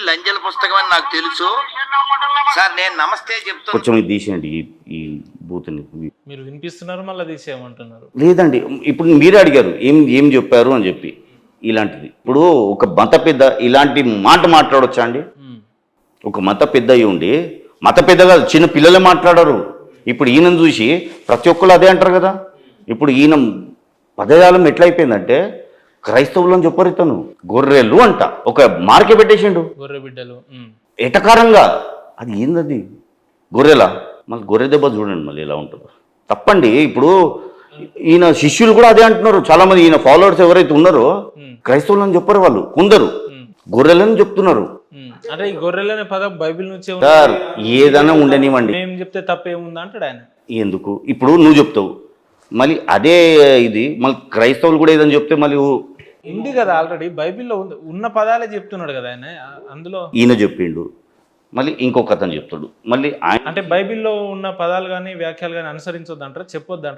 లంజల పుస్తకం అని నాకు తెలుసు సార్. నేను నమస్తే చెప్తాను. కొంచెం ఇది తీసేయండి ఈ బూత్ని. మీరు వినిపిస్తున్నారు మళ్ళీ తీసేయమంటున్నారు. లేదండి, ఇప్పుడు మీరే అడిగారు ఏం చెప్పారు అని చెప్పి. ఇలాంటిది ఇప్పుడు ఒక మత పెద్ద ఇలాంటి మాట మాట్లాడొచ్చా అండి? ఒక మత పెద్ద అయి ఉండి, మత పెద్దగా చిన్న పిల్లలే మాట్లాడరు. ఇప్పుడు ఈయనను చూసి ప్రతి ఒక్కరు అదే అంటారు కదా. ఇప్పుడు ఈయన పదజాలం ఎట్లయిపోయిందంటే క్రైస్తవులు అని చెప్పరు, ఇతను గొర్రెలు అంట ఒక మార్కే పెట్టేసిండు. గొర్రె బిడ్డలు ఎటకారంగా. అది ఏందది గొర్రెలా? మళ్ళీ గొర్రె దెబ్బ చూడండి మళ్ళీ ఎలా ఉంటుందో. తప్పండి. ఇప్పుడు ఈయన శిష్యులు కూడా అదే అంటున్నారు. చాలా మంది ఈయన ఫాలోవర్స్ ఎవరైతే ఉన్నారో క్రైస్తవులు అని చెప్పరు, వాళ్ళు కొందరు గొర్రెలని చెప్తున్నారు. అంటే ఈ గొర్రెలనే పదం బైబిల్ నుంచే సార్ ఏదైనా ఉండనివ్వండి, ఏం చెప్తే తప్పేముందా అంటాడు ఆయన. ఎందుకు ఇప్పుడు నువ్వు చెప్తావు మళ్ళీ అదే ఇది, మళ్ళీ క్రైస్తవులు కూడా ఏదని చెప్తే మళ్ళీ ఉంది కదా ఆల్రెడీ బైబిల్లో ఉన్న పదాలే చెప్తున్నాడు కదా ఆయన. అందులో ఈయన చెప్పిండు, మళ్ళీ ఇంకొక అతను చెప్తాడు, మళ్ళీ ఆయన. అంటే బైబిల్లో ఉన్న పదాలు కానీ వ్యాఖ్యలు కానీ అనుసరించొద్దు అంటారా, చెప్పొద్దు అంటారా?